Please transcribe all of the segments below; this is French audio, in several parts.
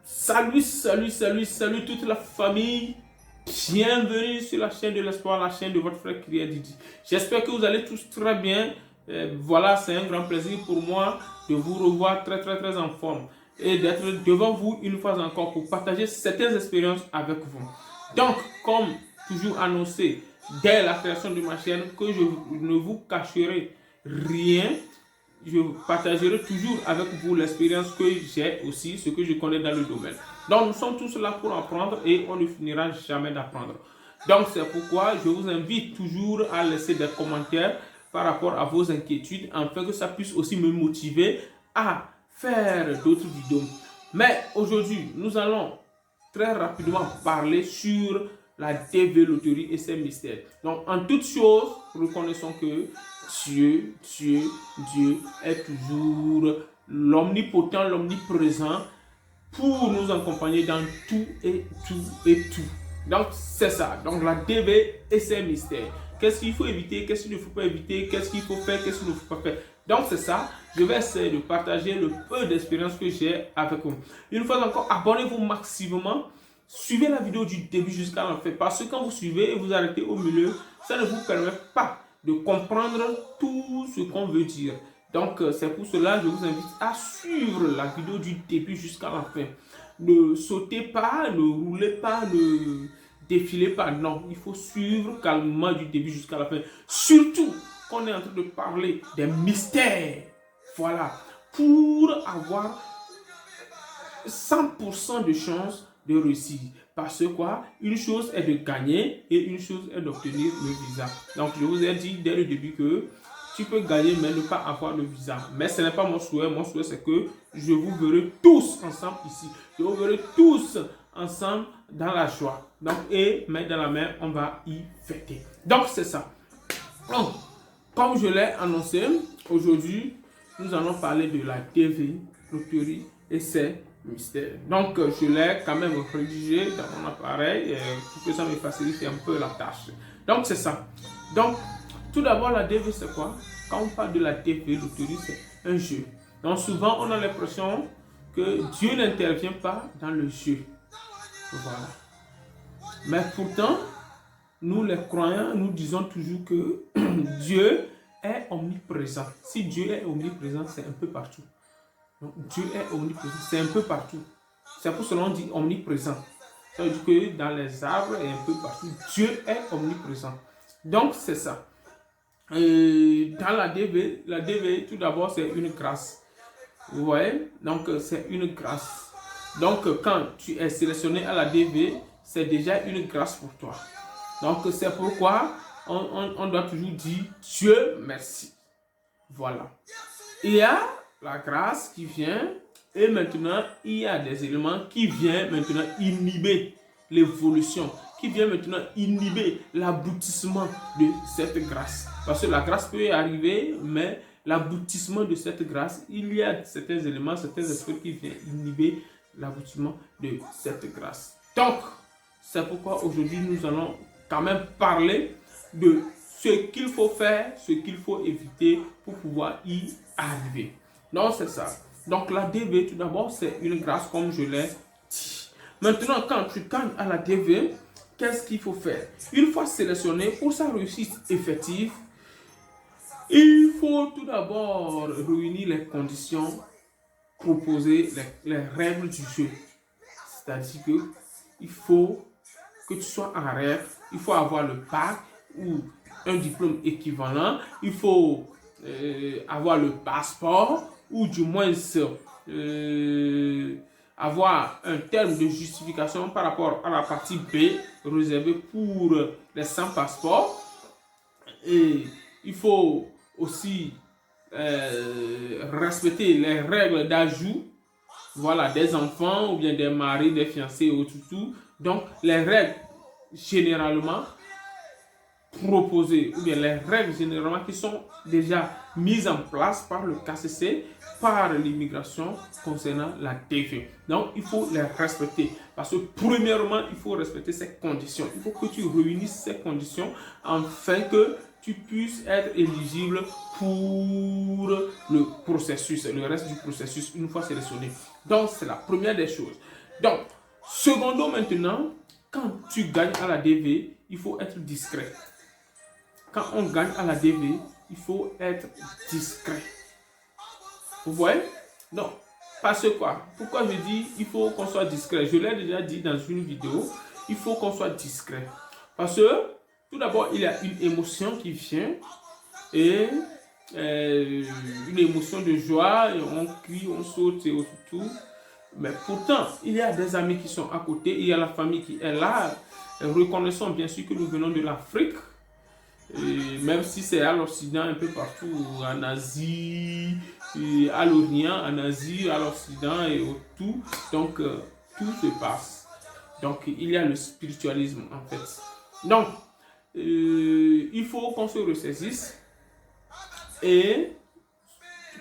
Salut, salut, salut, salut toute la famille. Bienvenue sur la chaîne de l'espoir, la chaîne de votre frère Kyria Didi. J'espère que vous allez tous très bien. Voilà, c'est un grand plaisir pour moi de vous revoir très en forme et d'être devant vous une fois encore pour partager certaines expériences avec vous. Donc, comme toujours annoncé dès la création de ma chaîne, que je ne vous cacherai rien. Je partagerai toujours avec vous l'expérience que j'ai aussi, ce que je connais dans le domaine. Donc, nous sommes tous là pour apprendre et on ne finira jamais d'apprendre. Donc, c'est pourquoi je vous invite toujours à laisser des commentaires par rapport à vos inquiétudes, afin que ça puisse aussi me motiver à faire d'autres vidéos. Mais aujourd'hui, nous allons très rapidement parler sur la DV loterie et ses mystères. Donc, en toute chose, reconnaissons que Dieu est toujours l'omnipotent, l'omniprésent pour nous accompagner dans tout et tout et tout. Donc, c'est ça. Donc, la DV et ses mystères. Qu'est-ce qu'il faut éviter, qu'est-ce qu'il ne faut pas éviter, qu'est-ce qu'il faut faire, qu'est-ce qu'il ne faut pas faire. Donc, c'est ça. Je vais essayer de partager le peu d'expérience que j'ai avec vous. Une fois encore, abonnez-vous massivement. Suivez la vidéo du début jusqu'à la fin. Parce que quand vous suivez et vous arrêtez au milieu, ça ne vous permet pas de comprendre tout ce qu'on veut dire. Donc, c'est pour cela que je vous invite à suivre la vidéo du début jusqu'à la fin. Ne sautez pas, ne roulez pas, ne défilez pas. Non, il faut suivre calmement du début jusqu'à la fin. Surtout qu'on est en train de parler des mystères. Voilà. Pour avoir 100% de chance de réussir. Parce que quoi? Une chose est de gagner et une chose est d'obtenir le visa. Donc, je vous ai dit dès le début que tu peux gagner mais ne pas avoir le visa. Mais ce n'est pas mon souhait. Mon souhait, c'est que je vous verrai tous ensemble ici. Je vous verrai tous ensemble dans la joie. Donc, et main dans la main, on va y fêter. Donc, c'est ça. Donc, comme je l'ai annoncé, aujourd'hui, nous allons parler de la DV loterie et ses mystères. Donc, je l'ai quand même rédigé dans mon appareil pour que ça me facilite un peu la tâche. Donc, c'est ça. Donc, tout d'abord, la DV, c'est quoi? Quand on parle de la DV loterie, c'est un jeu. Donc, souvent, on a l'impression que Dieu n'intervient pas dans le jeu. Voilà. Mais pourtant, nous les croyants, nous disons toujours que Dieu est omniprésent. Si Dieu est omniprésent, c'est un peu partout. Donc, Dieu est omniprésent, c'est un peu partout. C'est pour cela qu'on dit omniprésent. Ça veut dire que dans les arbres et un peu partout, Dieu est omniprésent. Donc, c'est ça. Dans la DV, tout d'abord, c'est une grâce. Vous voyez? Donc, c'est une grâce. Donc, quand tu es sélectionné à la DV, c'est déjà une grâce pour toi. Donc, c'est pourquoi on doit toujours dire Dieu merci. Voilà. Il y a la grâce qui vient et maintenant, il y a des éléments qui viennent maintenant inhiber l'évolution, qui viennent maintenant inhiber l'aboutissement de cette grâce. Parce que la grâce peut y arriver, mais l'aboutissement de cette grâce, il y a certains éléments, certains aspects qui viennent inhiber l'aboutissement de cette grâce. Donc, c'est pourquoi aujourd'hui, nous allons quand même parler de ce qu'il faut faire, ce qu'il faut éviter pour pouvoir y arriver. Donc, c'est ça. Donc, la DV, tout d'abord, c'est une grâce, comme je l'ai dit. Maintenant, quand tu gagnes à la DV, qu'est-ce qu'il faut faire? Une fois sélectionné, pour sa réussite effective, il faut tout d'abord réunir les conditions, proposer les règles du jeu. C'est-à-dire que il faut que tu sois en rêve, il faut avoir le bac ou un diplôme équivalent, il faut avoir le passeport ou du moins avoir un terme de justification par rapport à la partie B réservée pour les sans passeports. Et il faut aussi respecter les règles d'ajout, voilà, des enfants ou bien des maris, des fiancés ou tout. Donc, les règles généralement proposées, ou bien les règles généralement qui sont déjà mises en place par le KCC, par l'immigration concernant la DV. Donc, il faut les respecter. Parce que, premièrement, il faut respecter ces conditions. Il faut que tu réunisses ces conditions afin que tu puisses être éligible pour le processus, le reste du processus, une fois sélectionné. Donc, c'est la première des choses. Donc, secondo maintenant, quand tu gagnes à la DV, il faut être discret. Quand on gagne à la DV, il faut être discret. Vous voyez? Donc, parce que quoi? Pourquoi je dis il faut qu'on soit discret? Je l'ai déjà dit dans une vidéo, il faut qu'on soit discret. Parce que, tout d'abord, il y a une émotion qui vient et une émotion de joie, et on crie, on saute et tout. Mais pourtant, il y a des amis qui sont à côté, il y a la famille qui est là. Reconnaissons bien sûr que nous venons de l'Afrique. Et même si c'est à l'Occident, un peu partout, en Asie, à l'Orient, en Asie, à l'Occident et tout. Donc, tout se passe. Donc, il y a le spiritualisme en fait. Donc, il faut qu'on se ressaisisse et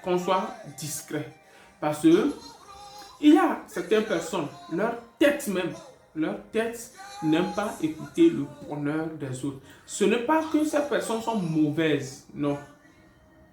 qu'on soit discret. Parce que il y a certaines personnes, leur tête n'aime pas écouter le bonheur des autres. Ce n'est pas que ces personnes sont mauvaises, non.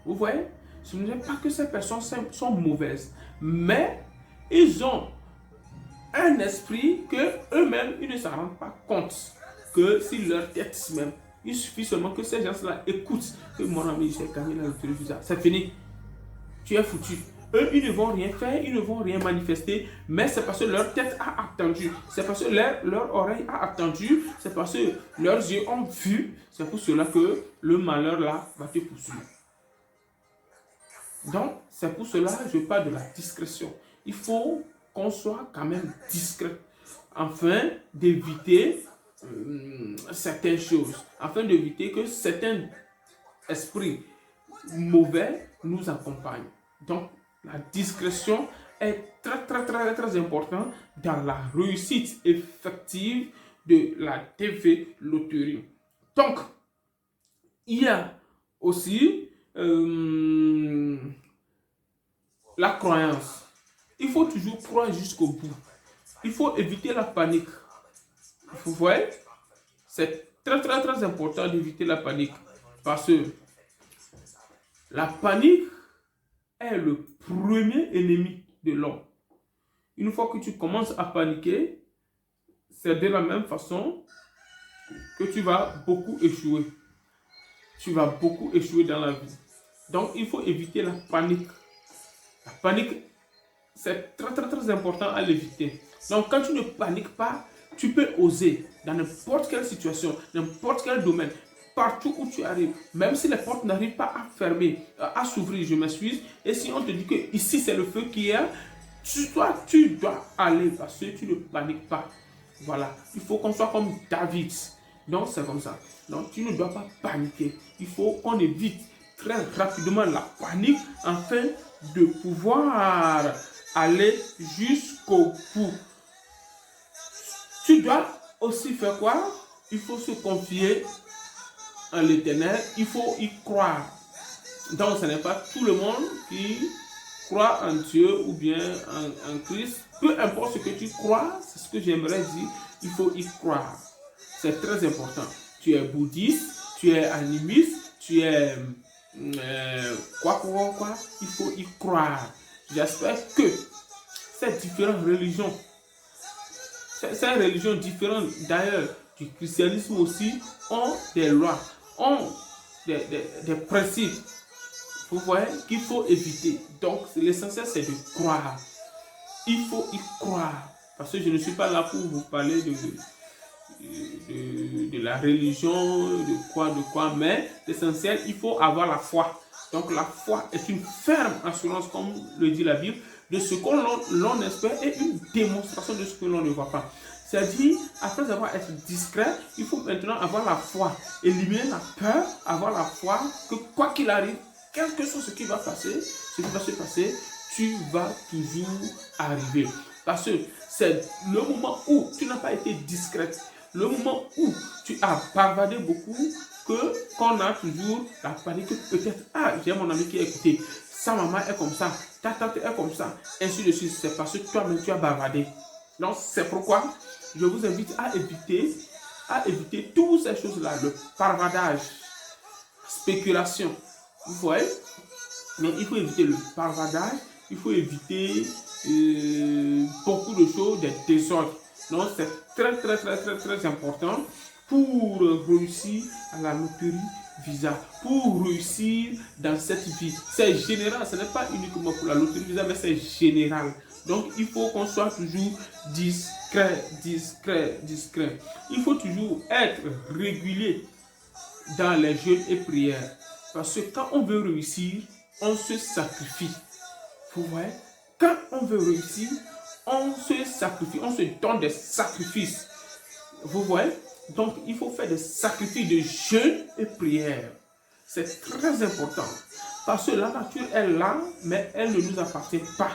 Vous voyez? Ce n'est pas que ces personnes sont mauvaises, mais ils ont un esprit que eux-mêmes, ils ne s'en rendent pas compte. Que si leur tête même, il suffit seulement que ces gens-là écoutent que mon ami, j'ai gagné la loterie, c'est fini. Tu es foutu. Eux, ils ne vont rien faire, ils ne vont rien manifester, mais c'est parce que leur tête a attendu, c'est parce que leur oreille a attendu, c'est parce que leurs yeux ont vu, c'est pour cela que le malheur là va te poursuivre. Donc, c'est pour cela que je parle de la discrétion. Il faut qu'on soit quand même discret, afin d'éviter certaines choses, afin d'éviter que certains esprits mauvais nous accompagnent. Donc, la discrétion est très importante dans la réussite effective de la TV loterie. Donc, il y a aussi la croyance. Il faut toujours croire jusqu'au bout. Il faut éviter la panique. Vous voyez? C'est très important d'éviter la panique. Parce que la panique est le premier ennemi de l'homme. Une fois que tu commences à paniquer, c'est de la même façon que tu vas beaucoup échouer. Tu vas beaucoup échouer dans la vie. Donc, il faut éviter la panique. La panique, c'est très important à l'éviter. Donc, quand tu ne paniques pas, tu peux oser dans n'importe quelle situation, n'importe quel domaine, partout où tu arrives, même si les portes n'arrivent pas à fermer, à s'ouvrir, je m'excuse, et si on te dit que ici c'est le feu qui est, tu dois aller parce que tu ne paniques pas. Voilà, il faut qu'on soit comme David. Donc c'est comme ça. Donc tu ne dois pas paniquer. Il faut qu'on évite très rapidement la panique afin de pouvoir aller jusqu'au bout. Tu dois aussi faire quoi? Il faut se confier en l'Éternel, il faut y croire. Donc ce n'est pas tout le monde qui croit en Dieu ou bien en Christ. Peu importe ce que tu crois, c'est ce que j'aimerais dire, il faut y croire. C'est très important. Tu es bouddhiste, tu es animiste, tu es quoi, il faut y croire. J'espère que ces différentes religions, ces religions différentes d'ailleurs du christianisme aussi, ont des lois, ont des principes, vous voyez, qu'il faut éviter. Donc l'essentiel c'est de croire. Il faut y croire. Parce que je ne suis pas là pour vous parler de la religion, de quoi, mais l'essentiel, il faut avoir la foi. Donc la foi est une ferme assurance, comme le dit la Bible, de ce que l'on espère et une démonstration de ce que l'on ne voit pas. C'est-à-dire, après avoir été discret, il faut maintenant avoir la foi, éliminer la peur, avoir la foi que quoi qu'il arrive, quel que soit ce qui va passer, ce qui va se passer, tu vas toujours arriver. Parce que c'est le moment où tu n'as pas été discrète, le moment où tu as bavardé beaucoup, qu'on a toujours la panique. Peut-être, j'ai mon ami qui a écouté, sa maman est comme ça, ta tante est comme ça, ainsi de suite. C'est parce que toi-même tu as bavardé. Donc c'est pourquoi je vous invite à éviter toutes ces choses-là, le bavardage, spéculation. Vous voyez? Mais il faut éviter le bavardage, il faut éviter beaucoup de choses, des désordres. Donc c'est très important pour réussir à la loterie Visa, pour réussir dans cette vie. C'est général, ce n'est pas uniquement pour la loterie Visa, mais c'est général. Donc il faut qu'on soit toujours discret. Il faut toujours être régulier dans les jeûnes et prières. Parce que quand on veut réussir, on se sacrifie. Vous voyez? Quand on veut réussir, on se sacrifie, on se donne des sacrifices. Vous voyez? Donc, il faut faire des sacrifices de jeûne et prière. C'est très important. Parce que la nature est là, mais elle ne nous appartient pas.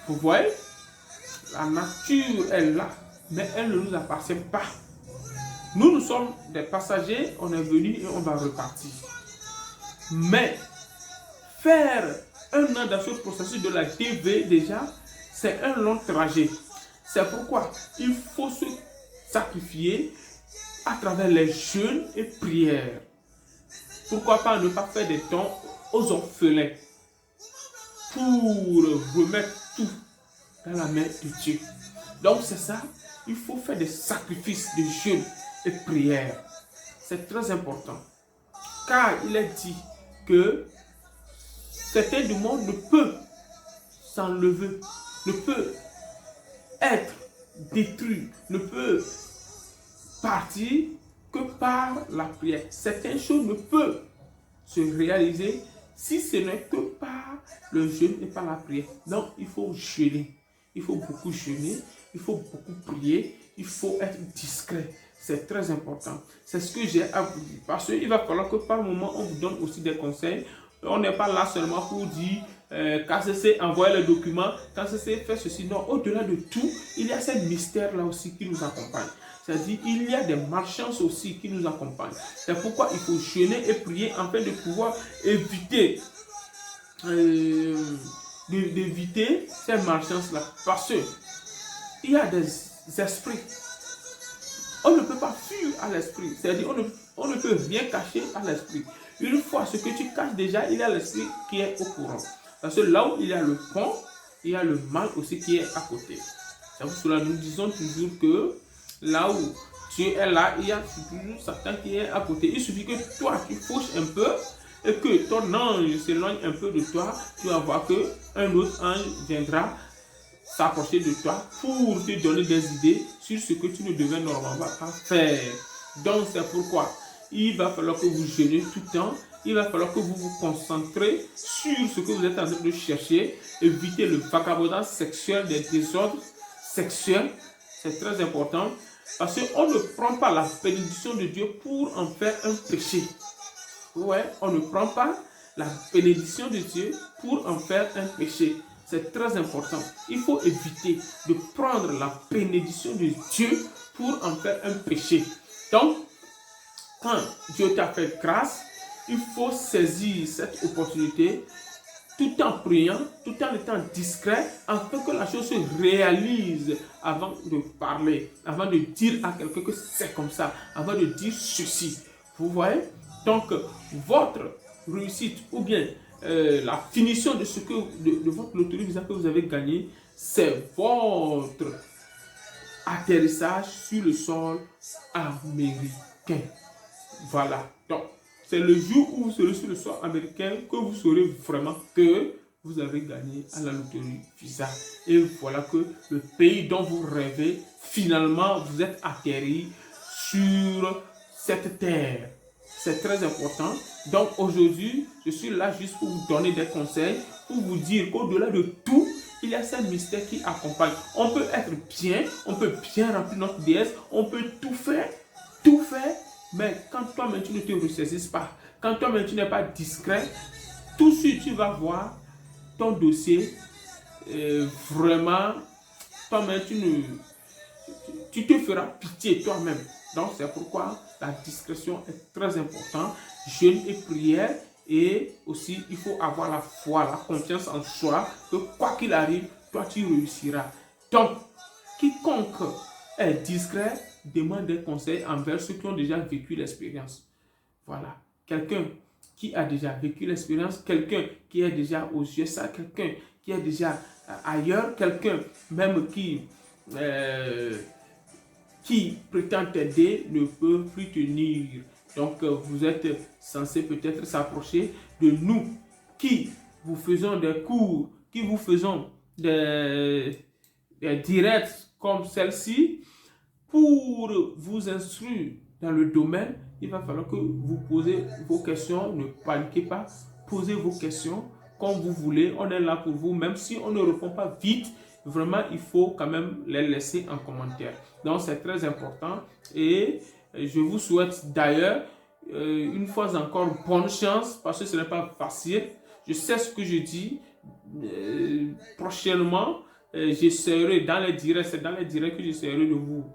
Vous voyez? La nature est là, mais elle ne nous appartient pas. Nous sommes des passagers, on est venu et on va repartir. Mais faire un an dans ce processus de la DV déjà, c'est un long trajet. C'est pourquoi il faut se sacrifier à travers les jeûnes et prières. Pourquoi pas ne pas faire des dons aux orphelins pour remettre tout dans la main de Dieu. Donc c'est ça, il faut faire des sacrifices de jeûne et prières. C'est très important. Car il est dit que certains du monde ne peut s'enlever, ne peut être détruit, ne peut partir que par la prière. Certaines choses ne peuvent se réaliser si ce n'est que par le jeûne et par la prière. Donc il faut jeûner, il faut beaucoup jeûner, il faut beaucoup prier, il faut être discret. C'est très important. C'est ce que j'ai à vous dire. Parce qu'il va falloir que par moment, on vous donne aussi des conseils. On n'est pas là seulement pour dire KCC envoie les documents, KCC fait ceci. Non, au-delà de tout, il y a ces mystères-là aussi qui nous accompagnent. C'est-à-dire il y a des malchances aussi qui nous accompagnent. C'est pourquoi il faut jeûner et prier afin de pouvoir éviter d'éviter ces malchances-là. Parce qu'il y a des esprits. On ne peut pas fuir à l'esprit. C'est-à-dire on ne peut rien cacher à l'esprit. Une fois ce que tu caches déjà, il y a l'esprit qui est au courant. Parce que là où il y a le pont, il y a le mal aussi qui est à côté. C'est pour cela que nous disons toujours que là où Dieu est là, il y a toujours Satan qui est à côté. Il suffit que toi, tu fauches un peu et que ton ange s'éloigne un peu de toi. Tu vas voir qu'un autre ange viendra s'approcher de toi pour te donner des idées sur ce que tu ne devais normalement pas faire. Donc c'est pourquoi il va falloir que vous jeûnez tout le temps. Il va falloir que vous vous concentrez sur ce que vous êtes en train de chercher. Évitez le vagabondage sexuel, des désordres sexuels. C'est très important. Parce qu'on ne prend pas la bénédiction de Dieu pour en faire un péché. Ouais, on ne prend pas la bénédiction de Dieu pour en faire un péché. C'est très important. Il faut éviter de prendre la bénédiction de Dieu pour en faire un péché. Donc, quand Dieu t'a fait grâce, il faut saisir cette opportunité tout en priant, tout en étant discret, afin que la chose se réalise avant de parler, avant de dire à quelqu'un que c'est comme ça, avant de dire ceci. Vous voyez? Donc, votre réussite ou bien la finition de ce que de votre loterie Visa que vous avez gagné, c'est votre atterrissage sur le sol américain. Voilà. Donc, c'est le jour où vous serez sur le sol américain que vous saurez vraiment que vous avez gagné à la loterie Visa. Et voilà que le pays dont vous rêvez, finalement, vous êtes atterri sur cette terre. C'est très important. Donc aujourd'hui, je suis là juste pour vous donner des conseils, pour vous dire qu'au-delà de tout, il y a ces mystères qui accompagnent. On peut être bien, on peut bien remplir notre DS, on peut tout faire, mais quand toi-même tu ne te ressaisisses pas, quand toi-même tu n'es pas discret, tout de suite tu vas voir ton dossier, vraiment, toi-même tu te feras pitié toi-même. Donc c'est pourquoi la discrétion est très importante, jeûne et prière, et aussi il faut avoir la foi, la confiance en soi, que quoi qu'il arrive, toi tu réussiras. Donc, quiconque est discret demande des conseils envers ceux qui ont déjà vécu l'expérience. Voilà, quelqu'un qui a déjà vécu l'expérience, quelqu'un qui est déjà aux USA, quelqu'un qui est déjà ailleurs, quelqu'un même qui prétend t'aider ne peut plus tenir. Donc, vous êtes censé peut-être s'approcher de nous qui vous faisons des cours, qui vous faisons des directs comme celle-ci pour vous instruire dans le domaine. Il va falloir que vous posez vos questions, ne paniquez pas, posez vos questions comme vous voulez, on est là pour vous, même si on ne répond pas vite, vraiment il faut quand même les laisser en commentaire. Donc c'est très important et je vous souhaite d'ailleurs une fois encore bonne chance parce que ce n'est pas facile. Je sais ce que je dis. Prochainement, j'essaierai dans les directs, c'est dans les directs que j'essaierai de vous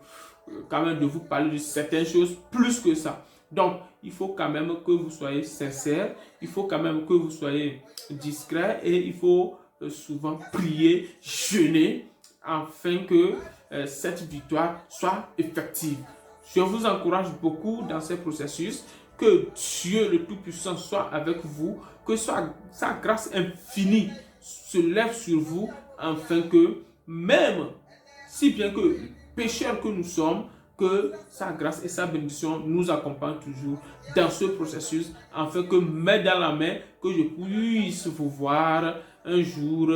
quand même de vous parler de certaines choses plus que ça. Donc, il faut quand même que vous soyez sincère, il faut quand même que vous soyez discret et il faut souvent prier, jeûner afin que cette victoire soit effective. Je vous encourage beaucoup dans ce processus, que Dieu le Tout-Puissant soit avec vous, que sa grâce infinie se lève sur vous afin que même si bien que pécheurs que nous sommes, que sa grâce et sa bénédiction nous accompagnent toujours dans ce processus, afin que main dans la main, que je puisse vous voir un jour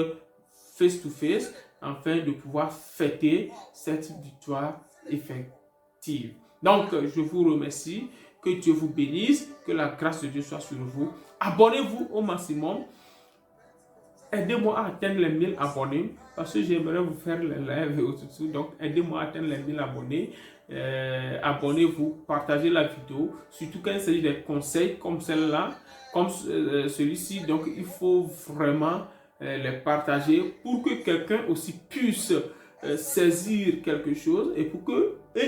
face to face, afin de pouvoir fêter cette victoire effective. Donc, je vous remercie, que Dieu vous bénisse, que la grâce de Dieu soit sur vous. Abonnez-vous au maximum. Aidez-moi à atteindre les 1000 abonnés parce que j'aimerais vous faire les lives et tout. Donc, aidez-moi à atteindre les 1000 abonnés. Abonnez-vous, partagez la vidéo. Surtout quand il s'agit des conseils comme celle-là, comme celui-ci. Donc, il faut vraiment les partager pour que quelqu'un aussi puisse saisir quelque chose et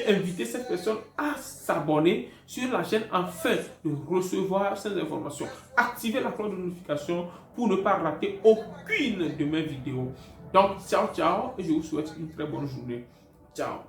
inviter cette personne à s'abonner sur la chaîne afin de recevoir ces informations. Activez la cloche de notification pour ne pas rater aucune de mes vidéos. Donc, ciao, ciao et je vous souhaite une très bonne journée. Ciao.